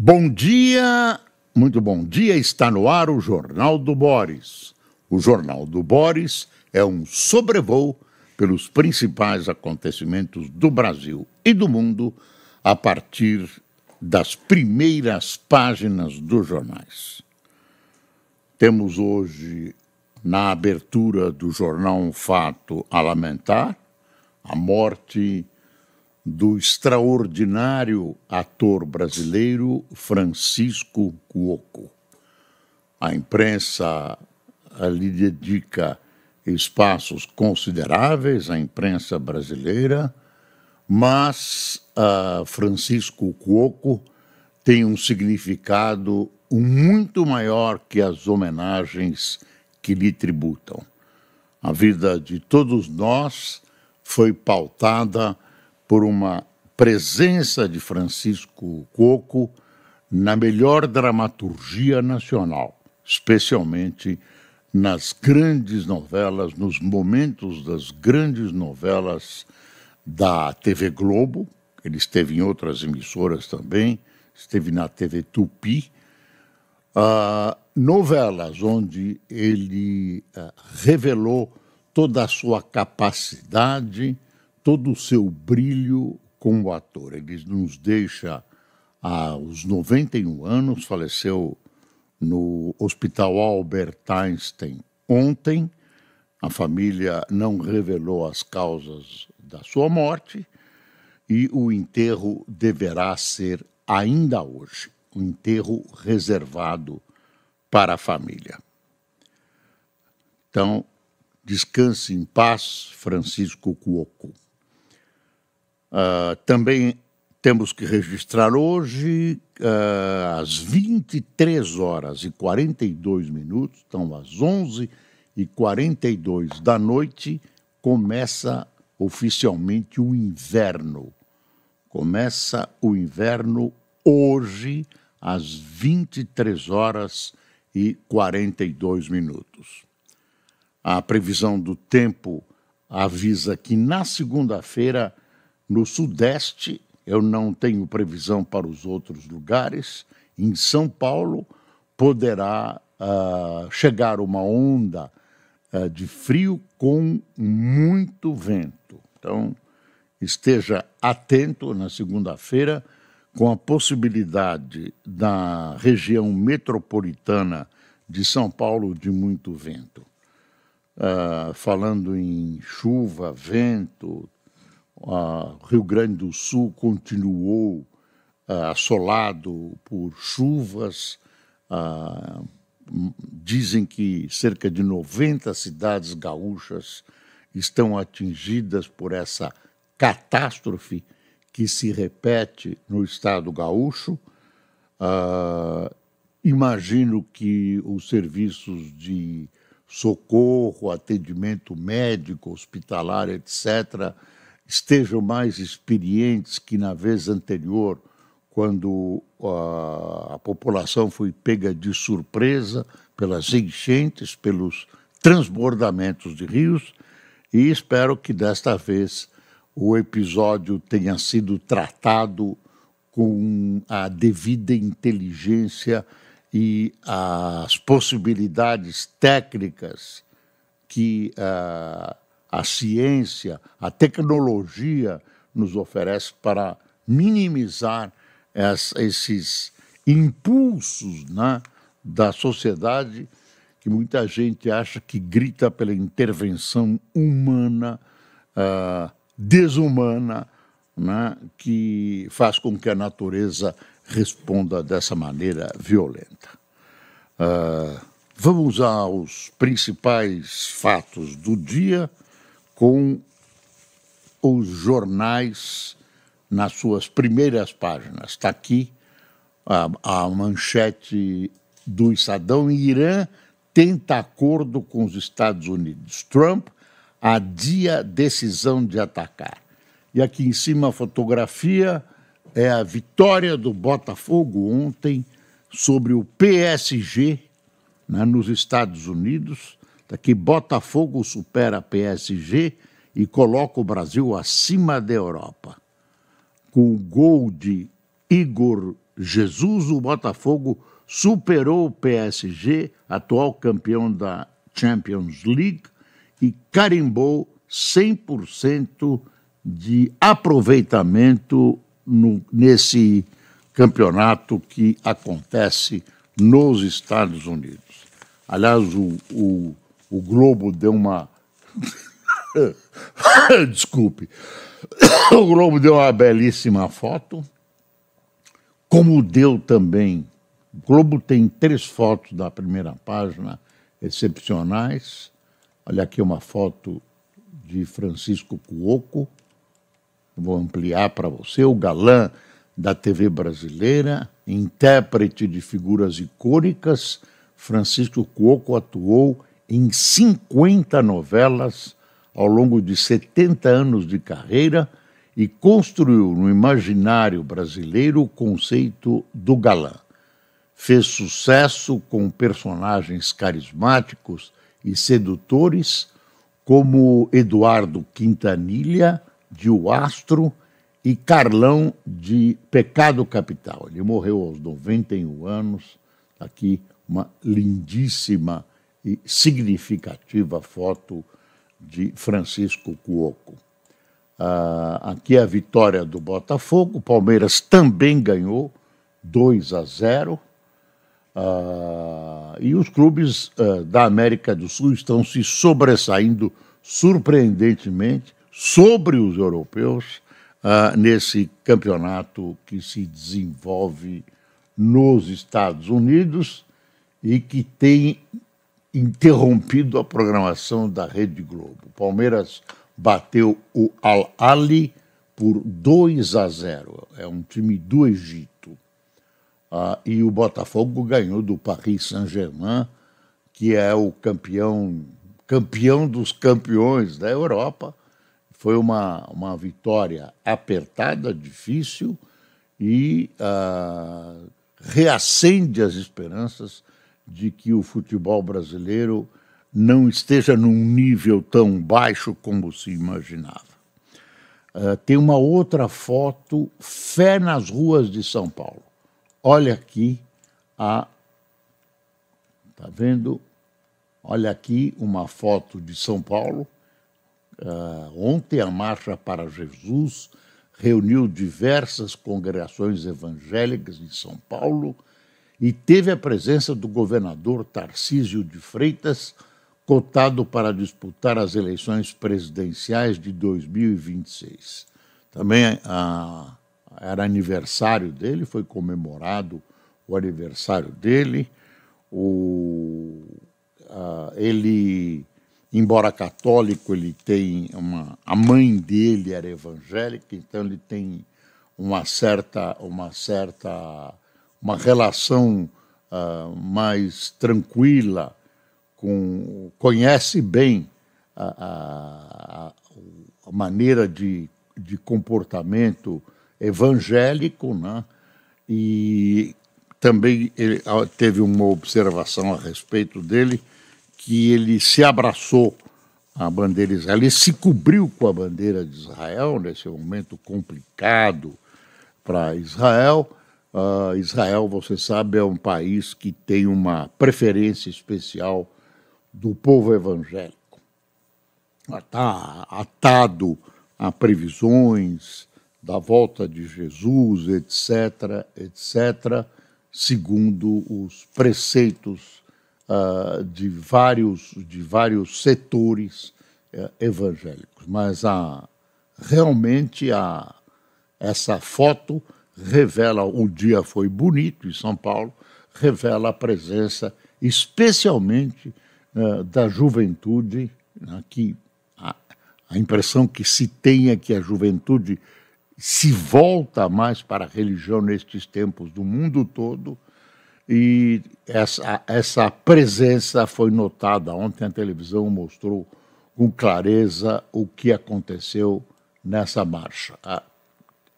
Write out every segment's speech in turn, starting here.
Bom dia, muito bom dia, está no ar o Jornal do Boris. O Jornal do Boris é um sobrevoo pelos principais acontecimentos do Brasil e do mundo a partir das primeiras páginas dos jornais. Temos hoje, na abertura do jornal, um fato a lamentar: a morte do extraordinário ator brasileiro Francisco Cuoco. A imprensa lhe dedica espaços consideráveis, a imprensa brasileira, mas Francisco Cuoco tem um significado muito maior que as homenagens que lhe tributam. A vida de todos nós foi pautada por uma presença de Francisco Cuoco na melhor dramaturgia nacional, especialmente nas grandes novelas, nos momentos das grandes novelas da TV Globo. Ele esteve em outras emissoras também, esteve na TV Tupi, novelas onde ele revelou toda a sua capacidade, todo o seu brilho como ator. Ele nos deixa aos 91 anos, faleceu no Hospital Albert Einstein ontem. A família não revelou as causas da sua morte e o enterro deverá ser ainda hoje, um enterro reservado para a família. Então, descanse em paz, Francisco Cuoco. Também temos que registrar hoje, às 23 horas e 42 minutos, então às 11h42 da noite, começa oficialmente o inverno. Começa o inverno hoje, às 23 horas e 42 minutos. A previsão do tempo avisa que na segunda-feira, no Sudeste, eu não tenho previsão para os outros lugares, em São Paulo poderá chegar uma onda de frio com muito vento. Então, esteja atento na segunda-feira com a possibilidade da região metropolitana de São Paulo de muito vento. Falando em chuva, vento, Rio Grande do Sul continuou assolado por chuvas. Dizem que cerca de 90 cidades gaúchas estão atingidas por essa catástrofe que se repete no estado gaúcho. Imagino que os serviços de socorro, atendimento médico, hospitalar, etc., estejam mais experientes que na vez anterior, quando a população foi pega de surpresa pelas enchentes, pelos transbordamentos de rios, e espero que desta vez o episódio tenha sido tratado com a devida inteligência e as possibilidades técnicas que a ciência, a tecnologia nos oferece para minimizar esses impulsos, né, da sociedade, que muita gente acha que grita pela intervenção humana, desumana, né, que faz com que a natureza responda dessa maneira violenta. Vamos aos principais fatos do dia, com os jornais nas suas primeiras páginas. Está aqui a manchete do Estadão: Irã tenta acordo com os Estados Unidos. Trump adia decisão de atacar. E aqui em cima a fotografia é a vitória do Botafogo ontem sobre o PSG, né, nos Estados Unidos. Daqui, Botafogo supera PSG e coloca o Brasil acima da Europa. Com o gol de Igor Jesus, o Botafogo superou o PSG, atual campeão da Champions League, e carimbou 100% de aproveitamento nesse campeonato que acontece nos Estados Unidos. Aliás, o Globo deu uma... Desculpe. O Globo deu uma belíssima foto, como deu também... O Globo tem 3 fotos da primeira página excepcionais. Olha aqui uma foto de Francisco Cuoco. Vou ampliar para você. O galã da TV brasileira, intérprete de figuras icônicas, Francisco Cuoco atuou em 50 novelas ao longo de 70 anos de carreira e construiu no imaginário brasileiro o conceito do galã. Fez sucesso com personagens carismáticos e sedutores como Eduardo Quintanilha, de O Astro, e Carlão, de Pecado Capital. Ele morreu aos 91 anos. Aqui uma lindíssima e significativa foto de Francisco Cuoco. Aqui é a vitória do Botafogo. O Palmeiras também ganhou 2-0. E os clubes da América do Sul estão se sobressaindo surpreendentemente sobre os europeus nesse campeonato que se desenvolve nos Estados Unidos e que tem interrompido a programação da Rede Globo. O Palmeiras bateu o Al-Ahly por 2-0. É um time do Egito. E o Botafogo ganhou do Paris Saint-Germain, que é o campeão dos campeões da Europa. Foi uma vitória apertada, difícil, e reacende as esperanças de que o futebol brasileiro não esteja num nível tão baixo como se imaginava. Tem uma outra foto, fé nas ruas de São Paulo. Olha aqui tá vendo? Olha aqui uma foto de São Paulo. Ontem a Marcha para Jesus reuniu diversas congregações evangélicas em São Paulo e teve a presença do governador Tarcísio de Freitas, cotado para disputar as eleições presidenciais de 2026. Também era aniversário dele, foi comemorado o aniversário dele. Ele, embora católico, ele tem a mãe dele era evangélica, então ele tem uma relação mais tranquila, conhece bem a maneira de comportamento evangélico, né? E também ele teve uma observação a respeito dele, que ele se abraçou à bandeira Israel, ele se cobriu com a bandeira de Israel nesse momento complicado para Israel. Israel, você sabe, é um país que tem uma preferência especial do povo evangélico. Está atado a previsões da volta de Jesus, etc., etc., segundo os preceitos de vários setores evangélicos. Mas realmente essa foto revela, o dia foi bonito em São Paulo, revela a presença especialmente da juventude, né, que a impressão que se tem é que a juventude se volta mais para a religião nestes tempos do mundo todo, e essa presença foi notada. Ontem a televisão mostrou com clareza o que aconteceu nessa marcha.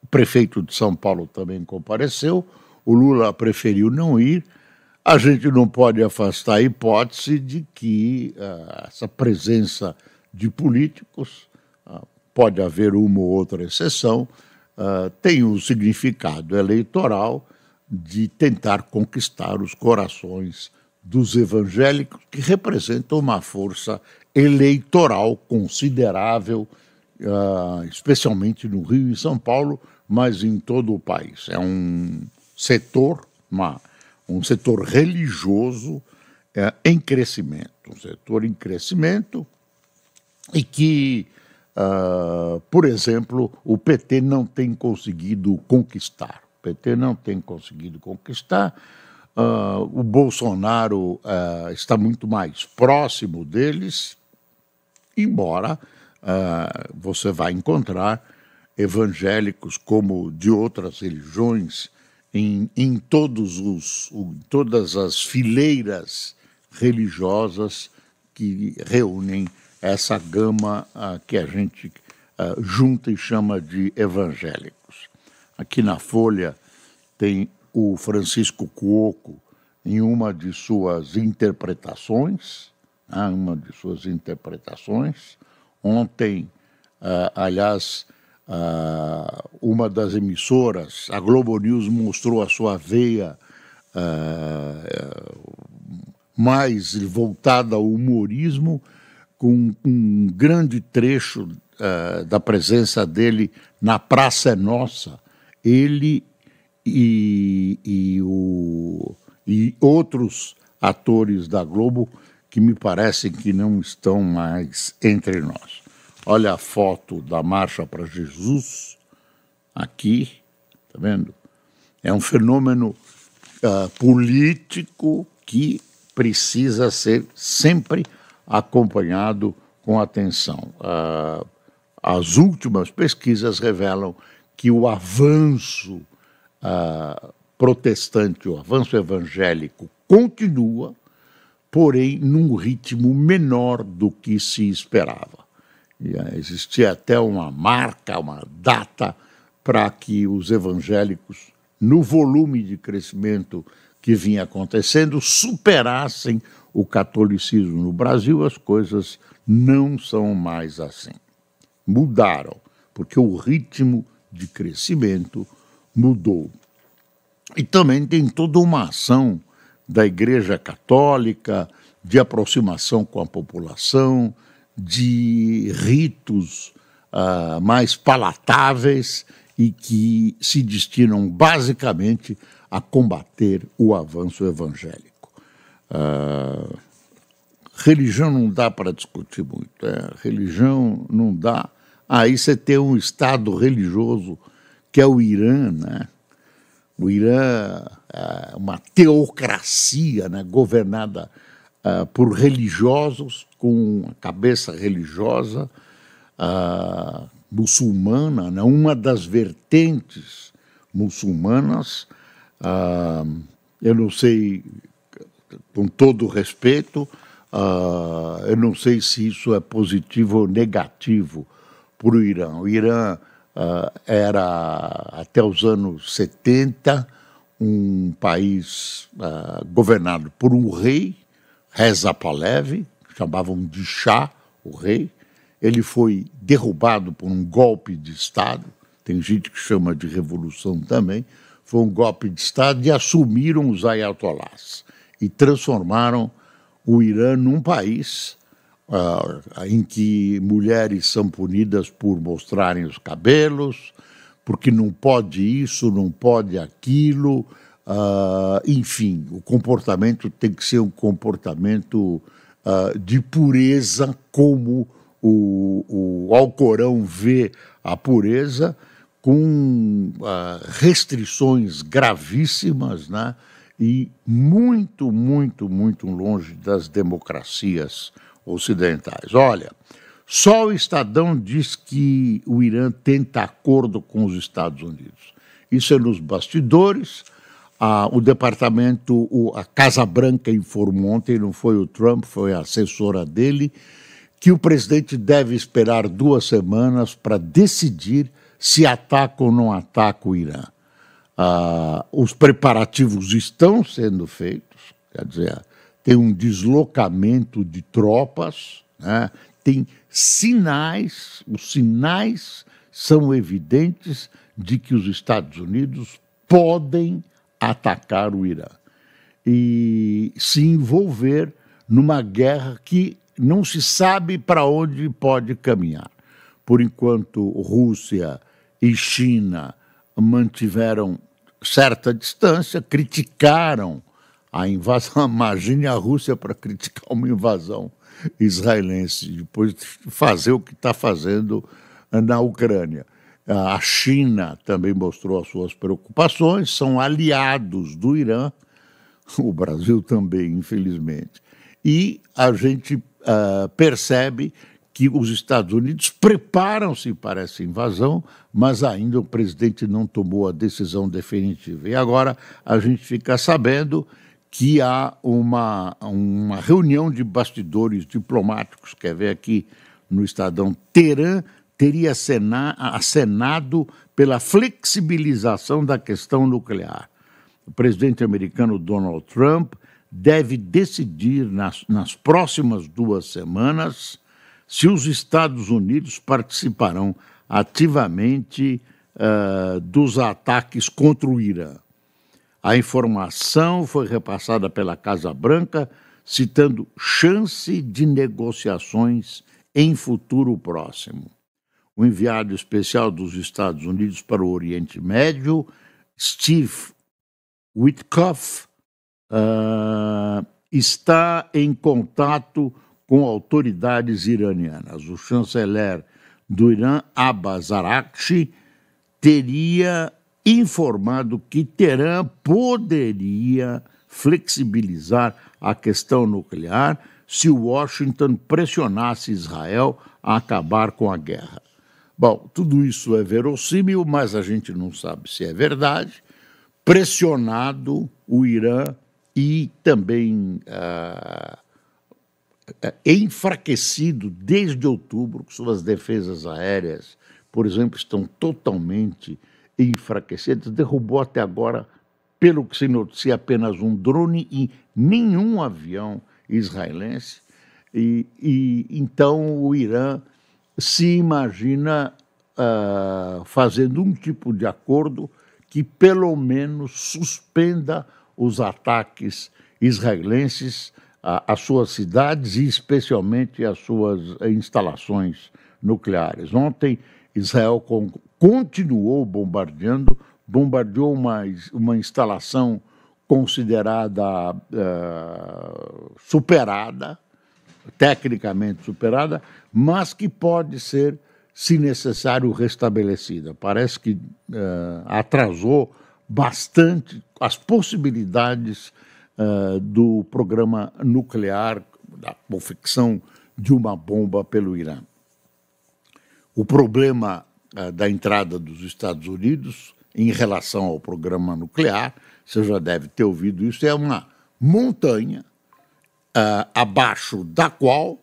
O prefeito de São Paulo também compareceu, o Lula preferiu não ir. A gente não pode afastar a hipótese de que essa presença de políticos, pode haver uma ou outra exceção, tem um significado eleitoral de tentar conquistar os corações dos evangélicos, que representam uma força eleitoral considerável, especialmente no Rio e São Paulo, mas em todo o país. É um setor, um setor religioso em crescimento, um setor em crescimento e que, por exemplo, o PT não tem conseguido conquistar. O PT não tem conseguido conquistar. O Bolsonaro está muito mais próximo deles, embora você vai encontrar evangélicos como de outras religiões em todas as fileiras religiosas que reúnem essa gama que a gente junta e chama de evangélicos. Aqui na Folha tem o Francisco Cuoco em uma de suas interpretações, Ontem, aliás, uma das emissoras, a Globo News, mostrou a sua veia mais voltada ao humorismo, com um grande trecho da presença dele na Praça é Nossa. Ele e outros atores da Globo que me parecem que não estão mais entre nós. Olha a foto da Marcha para Jesus, aqui, tá vendo? É um fenômeno político que precisa ser sempre acompanhado com atenção. As últimas pesquisas revelam que o avanço protestante, o avanço evangélico continua, porém num ritmo menor do que se esperava. Existia até uma marca, uma data para que os evangélicos, no volume de crescimento que vinha acontecendo, superassem o catolicismo. No Brasil, as coisas não são mais assim. Mudaram, porque o ritmo de crescimento mudou. E também tem toda uma ação da Igreja Católica de aproximação com a população, de ritos mais palatáveis e que se destinam basicamente a combater o avanço evangélico. Religião não dá para discutir muito, religião não dá. Aí você tem um Estado religioso que é o Irã, né? O Irã é uma teocracia, né, governada por religiosos, com a cabeça religiosa muçulmana, né, uma das vertentes muçulmanas. Eu não sei, com todo respeito, eu não sei se isso é positivo ou negativo para o Irã. O Irã era, até os anos 70, um país governado por um rei, Reza Pahlavi, chamavam de Shah, o rei. Ele foi derrubado por um golpe de Estado, tem gente que chama de revolução também, foi um golpe de Estado, e assumiram os ayatollahs e transformaram o Irã num país em que mulheres são punidas por mostrarem os cabelos, porque não pode isso, não pode aquilo, enfim, o comportamento tem que ser um comportamento de pureza, como o Alcorão vê a pureza, com restrições gravíssimas, né? E muito, muito, muito longe das democracias ocidentais. Olha, só o Estadão diz que o Irã tenta acordo com os Estados Unidos. Isso é nos bastidores. O departamento, a Casa Branca informou ontem, não foi o Trump, foi a assessora dele, que o presidente deve esperar 2 semanas para decidir se ataca ou não ataca o Irã. Os preparativos estão sendo feitos, quer dizer, tem um deslocamento de tropas, né? Tem sinais, os sinais são evidentes de que os Estados Unidos podem atacar o Irã e se envolver numa guerra que não se sabe para onde pode caminhar. Por enquanto, Rússia e China mantiveram certa distância, criticaram a invasão. Imagine a Rússia para criticar uma invasão israelense, depois de fazer o que está fazendo na Ucrânia. A China também mostrou as suas preocupações, são aliados do Irã, o Brasil também, infelizmente. E a gente percebe que os Estados Unidos preparam-se para essa invasão, mas ainda o presidente não tomou a decisão definitiva. E agora a gente fica sabendo que há uma reunião de bastidores diplomáticos, quer ver aqui no Estadão, Teherã teria acenado pela flexibilização da questão nuclear. O presidente americano Donald Trump deve decidir nas próximas 2 semanas se os Estados Unidos participarão ativamente dos ataques contra o Irã. A informação foi repassada pela Casa Branca, citando chance de negociações em futuro próximo. O enviado especial dos Estados Unidos para o Oriente Médio, Steve Witkoff, está em contato com autoridades iranianas. O chanceler do Irã, Abbas Araghchi, teria informado que Teherã poderia flexibilizar a questão nuclear se Washington pressionasse Israel a acabar com a guerra. Bom, tudo isso é verossímil, mas a gente não sabe se é verdade. Pressionado o Irã e também enfraquecido desde outubro, suas defesas aéreas, por exemplo, estão totalmente enfraquecidas. Derrubou até agora, pelo que se noticia, apenas um drone e nenhum avião israelense. E então o Irã se imagina fazendo um tipo de acordo que pelo menos suspenda os ataques israelenses às suas cidades e especialmente às suas instalações nucleares. Ontem, Israel continuou bombardeou uma instalação considerada superada, tecnicamente superada, mas que pode ser, se necessário, restabelecida. Parece que atrasou bastante as possibilidades do programa nuclear, da confecção de uma bomba pelo Irã. O problema da entrada dos Estados Unidos em relação ao programa nuclear, você já deve ter ouvido isso, é uma montanha abaixo da qual,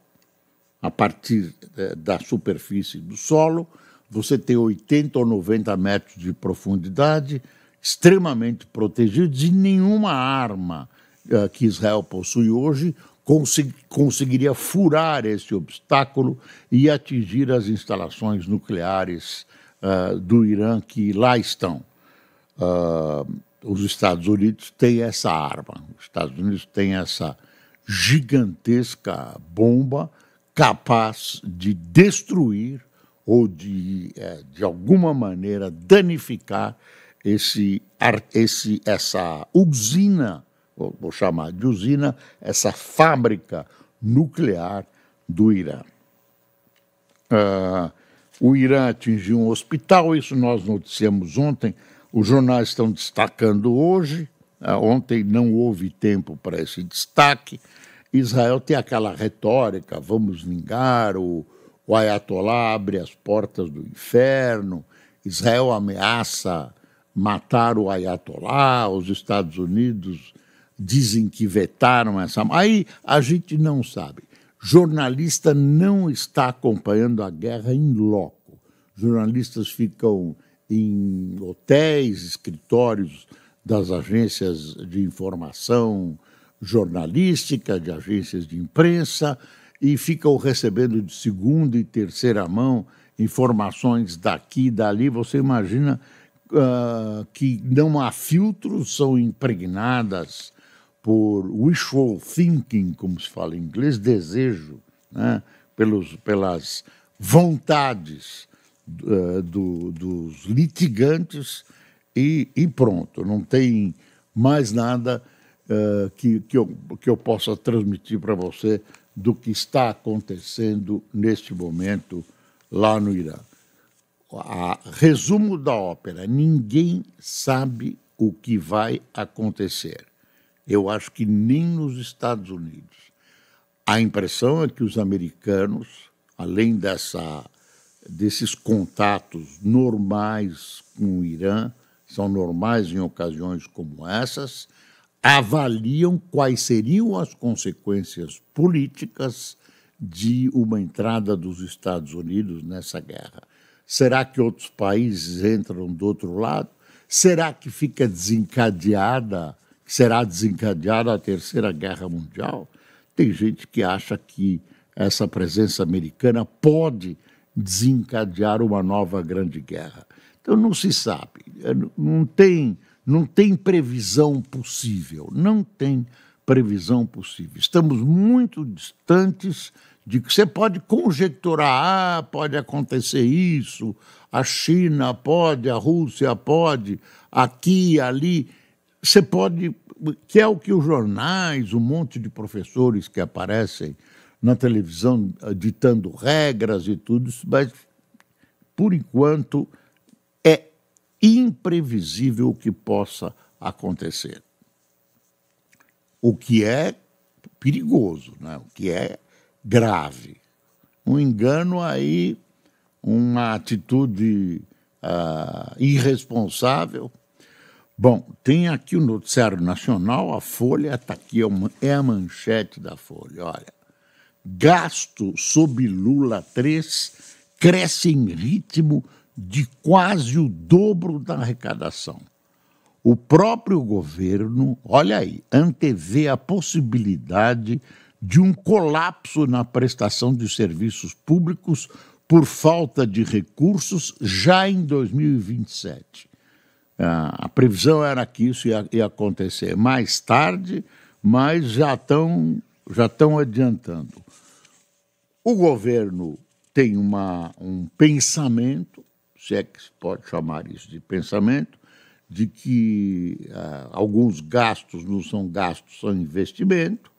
a partir da superfície do solo, você tem 80 ou 90 metros de profundidade, extremamente protegidos, e nenhuma arma que Israel possui hoje conseguiria furar esse obstáculo e atingir as instalações nucleares do Irã que lá estão. Os Estados Unidos têm essa arma, os Estados Unidos têm essa gigantesca bomba capaz de destruir ou de alguma maneira danificar essa usina, vou chamar de usina, essa fábrica nuclear do Irã. O Irã atingiu um hospital, isso nós noticiamos ontem, os jornais estão destacando hoje, ontem não houve tempo para esse destaque. Israel tem aquela retórica, vamos vingar, o Ayatollah abre as portas do inferno, Israel ameaça matar o Ayatollah, os Estados Unidos dizem que vetaram essa... Aí a gente não sabe. Jornalista não está acompanhando a guerra em loco. Jornalistas ficam em hotéis, escritórios das agências de informação jornalística, de agências de imprensa, e ficam recebendo de segunda e terceira mão informações daqui e dali. Você imagina que não há filtros, são impregnadas por wishful thinking, como se fala em inglês, desejo, né? Pelas vontades dos litigantes e pronto, não tem mais nada que eu possa transmitir para você do que está acontecendo neste momento lá no Irã. Resumo da ópera: ninguém sabe o que vai acontecer. Eu acho que nem nos Estados Unidos. A impressão é que os americanos, além desses contatos normais com o Irã, são normais em ocasiões como essas, avaliam quais seriam as consequências políticas de uma entrada dos Estados Unidos nessa guerra. Será que outros países entram do outro lado? Será que será desencadeada a Terceira Guerra Mundial? Tem gente que acha que essa presença americana pode desencadear uma nova grande guerra. Então não se sabe, não tem previsão possível, não tem previsão possível. Estamos muito distantes de que você pode conjecturar, pode acontecer isso, a China pode, a Rússia pode, aqui, ali. Você pode, que é o que os jornais, um monte de professores que aparecem na televisão ditando regras e tudo isso, mas, por enquanto, é imprevisível o que possa acontecer. O que é perigoso, né? O que é grave. Um engano aí, uma atitude irresponsável. Bom, tem aqui o Noticiário Nacional, a Folha, está aqui, é a manchete da Folha, olha. Gasto sob Lula III cresce em ritmo de quase o dobro da arrecadação. O próprio governo, olha aí, antevê a possibilidade de um colapso na prestação de serviços públicos por falta de recursos já em 2027. A previsão era que isso ia acontecer mais tarde, mas já estão adiantando. O governo tem um pensamento, se é que se pode chamar isso de pensamento, de que alguns gastos não são gastos, são investimento.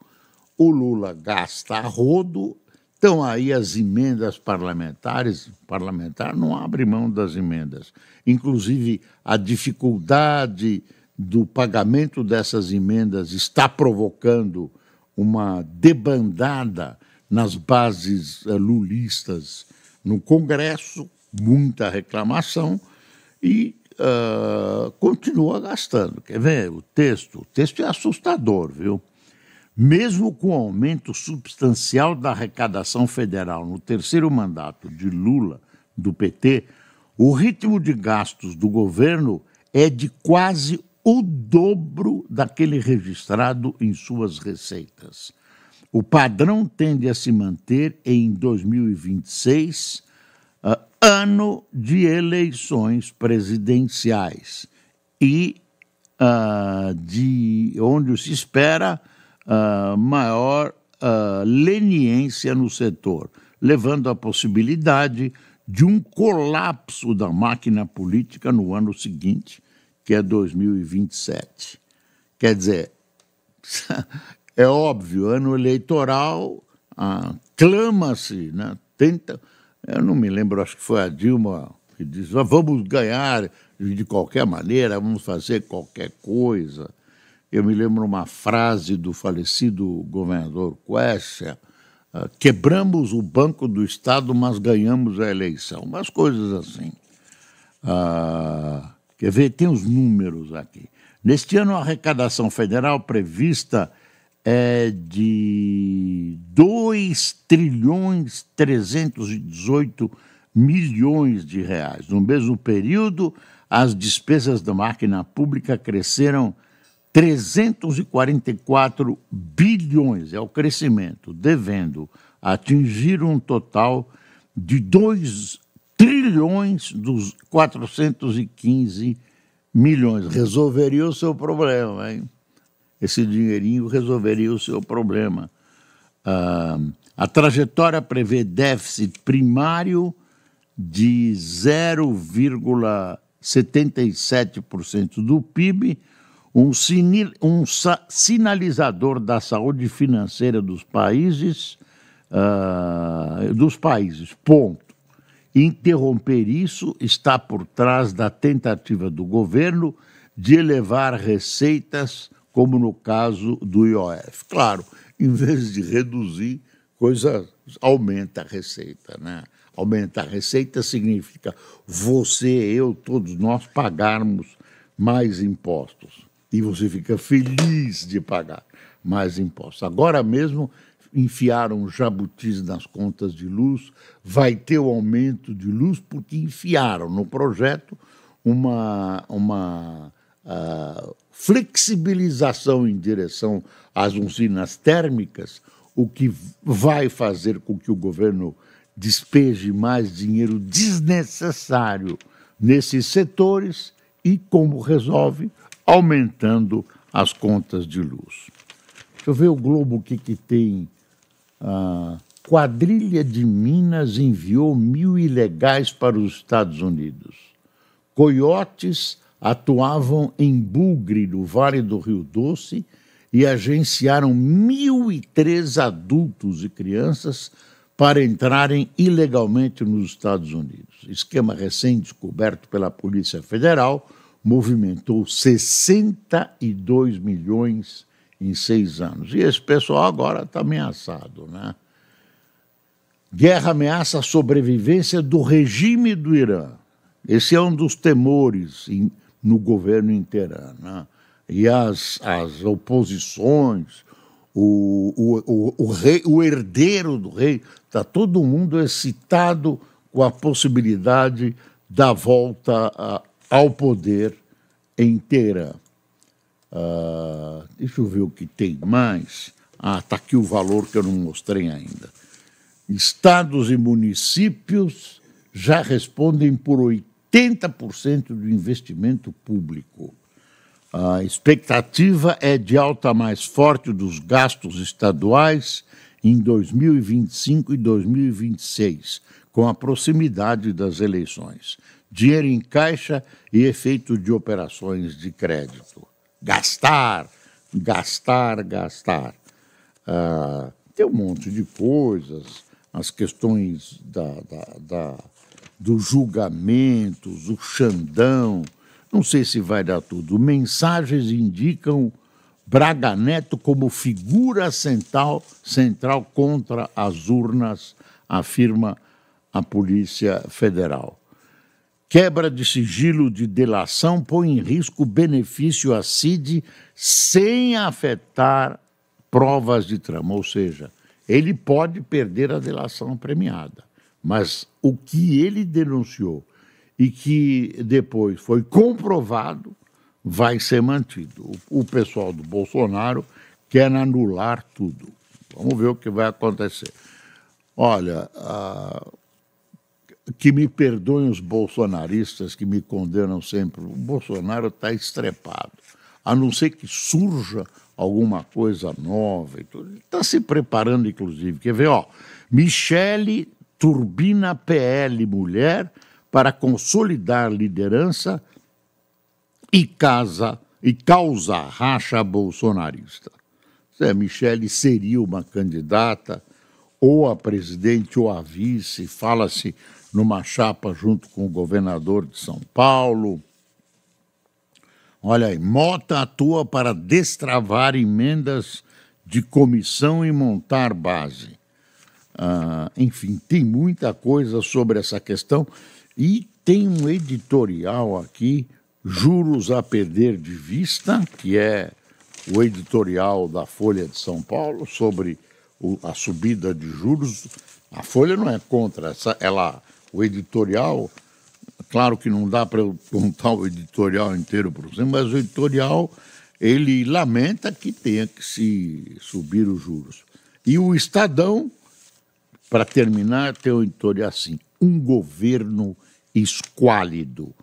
O Lula gasta a rodo, estão aí as emendas parlamentares, o parlamentar não abre mão das emendas. Inclusive, a dificuldade do pagamento dessas emendas está provocando uma debandada nas bases lulistas no Congresso, muita reclamação, e continua gastando. Quer ver o texto? O texto é assustador, viu? Mesmo com o aumento substancial da arrecadação federal no terceiro mandato de Lula, do PT, o ritmo de gastos do governo é de quase o dobro daquele registrado em suas receitas. O padrão tende a se manter em 2026, ano de eleições presidenciais, e de onde se espera maior leniência no setor, levando à possibilidade de um colapso da máquina política no ano seguinte, que é 2027. Quer dizer, é óbvio, ano eleitoral, clama-se, né, eu não me lembro, acho que foi a Dilma que disse, vamos ganhar de qualquer maneira, vamos fazer qualquer coisa. Eu me lembro uma frase do falecido governador Quércia, quebramos o Banco do Estado, mas ganhamos a eleição. Umas coisas assim. Quer ver? Tem os números aqui. Neste ano, a arrecadação federal prevista é de 2.318 bilhões de reais. No mesmo período, as despesas da máquina pública cresceram 344 bilhões, é o crescimento, devendo atingir um total de 2 trilhões dos 415 milhões. Resolveria o seu problema, hein? Esse dinheirinho resolveria o seu problema. A trajetória prevê déficit primário de 0,77% do PIB, um sinalizador da saúde financeira dos países, ponto. Interromper isso está por trás da tentativa do governo de elevar receitas, como no caso do IOF. Claro, em vez de reduzir, aumenta a receita, né? Aumentar a receita significa você, eu, todos nós pagarmos mais impostos. E você fica feliz de pagar mais impostos. Agora mesmo enfiaram jabutis nas contas de luz, vai ter o aumento de luz porque enfiaram no projeto uma flexibilização em direção às usinas térmicas, o que vai fazer com que o governo despeje mais dinheiro desnecessário nesses setores e, como resolve, aumentando as contas de luz. Deixa eu ver o Globo, o que tem. Quadrilha de Minas enviou 1.000 ilegais para os Estados Unidos. Coiotes atuavam em Bugre, no Vale do Rio Doce, e agenciaram 1.003 adultos e crianças para entrarem ilegalmente nos Estados Unidos. Esquema recém-descoberto pela Polícia Federal movimentou 62 milhões em 6 anos. E esse pessoal agora está ameaçado, né? Guerra ameaça a sobrevivência do regime do Irã. Esse é um dos temores no governo inteiro, né? E as oposições, o herdeiro do rei, está todo mundo excitado com a possibilidade da volta ao poder em Teherã. Deixa eu ver o que tem mais. Está aqui o valor que eu não mostrei ainda. Estados e municípios já respondem por 80% do investimento público. A expectativa é de alta mais forte dos gastos estaduais em 2025 e 2026, com a proximidade das eleições. Dinheiro em caixa e efeito de operações de crédito. Gastar. Tem um monte de coisas, as questões dos julgamentos, o Xandão. Não sei se vai dar tudo. Mensagens indicam Braga Neto como figura central contra as urnas, afirma a Polícia Federal. Quebra de sigilo de delação põe em risco benefício a Cid sem afetar provas de trama. Ou seja, ele pode perder a delação premiada, mas o que ele denunciou e que depois foi comprovado, vai ser mantido. O pessoal do Bolsonaro quer anular tudo. Vamos ver o que vai acontecer. Olha, que me perdoem os bolsonaristas que me condenam sempre. O Bolsonaro está estrepado. A não ser que surja alguma coisa nova e tudo. Ele está se preparando, inclusive. Quer ver, Michele turbina PL Mulher para consolidar liderança e causa racha bolsonarista. Michele seria uma candidata ou a presidente ou a vice, fala-se numa chapa junto com o governador de São Paulo. Olha aí, Mota atua para destravar emendas de comissão e montar base. Enfim, tem muita coisa sobre essa questão. E tem um editorial aqui, Juros a Perder de Vista, que é o editorial da Folha de São Paulo, sobre a subida de juros. A Folha não é contra, o editorial, claro que não dá para eu contar o editorial inteiro por você, mas o editorial, ele lamenta que tenha que se subir os juros. E o Estadão, para terminar, tem um editorial assim: um governo esquálido,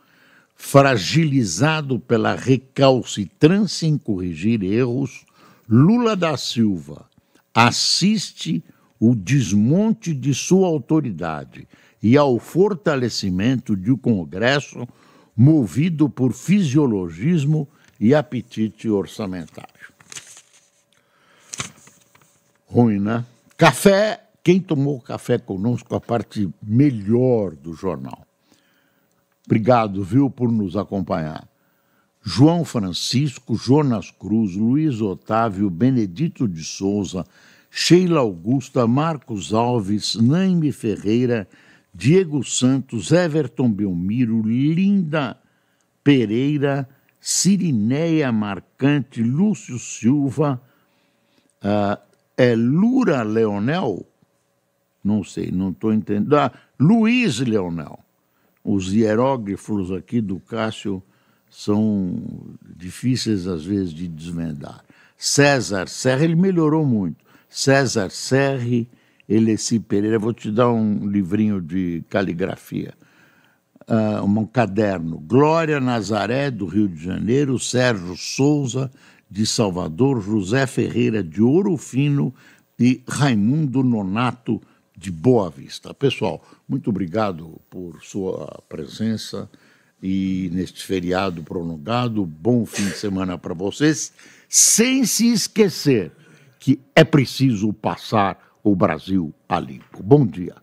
fragilizado pela recalcitrância em corrigir erros. Lula da Silva assiste o desmonte de sua autoridade e ao fortalecimento de um Congresso movido por fisiologismo e apetite orçamentário. Ruim, né? Café, quem tomou café conosco, a parte melhor do jornal. Obrigado, viu, por nos acompanhar. João Francisco, Jonas Cruz, Luiz Otávio, Benedito de Souza, Sheila Augusta, Marcos Alves, Naime Ferreira, Diego Santos, Everton Belmiro, Linda Pereira, Cirineia Marcante, Lúcio Silva, Lura Leonel? Não sei, não estou entendendo. Luiz Leonel. Os hieróglifos aqui do Cássio são difíceis, às vezes, de desvendar. César Serra, ele melhorou muito. César Serri, Eleci Pereira, vou te dar um livrinho de caligrafia, um caderno. Glória Nazaré, do Rio de Janeiro, Sérgio Souza, de Salvador, José Ferreira, de Ouro Fino e Raimundo Nonato, de Boa Vista. Pessoal, muito obrigado por sua presença e neste feriado prolongado. Bom fim de semana para vocês, sem se esquecer que é preciso passar o Brasil a limpo. Bom dia.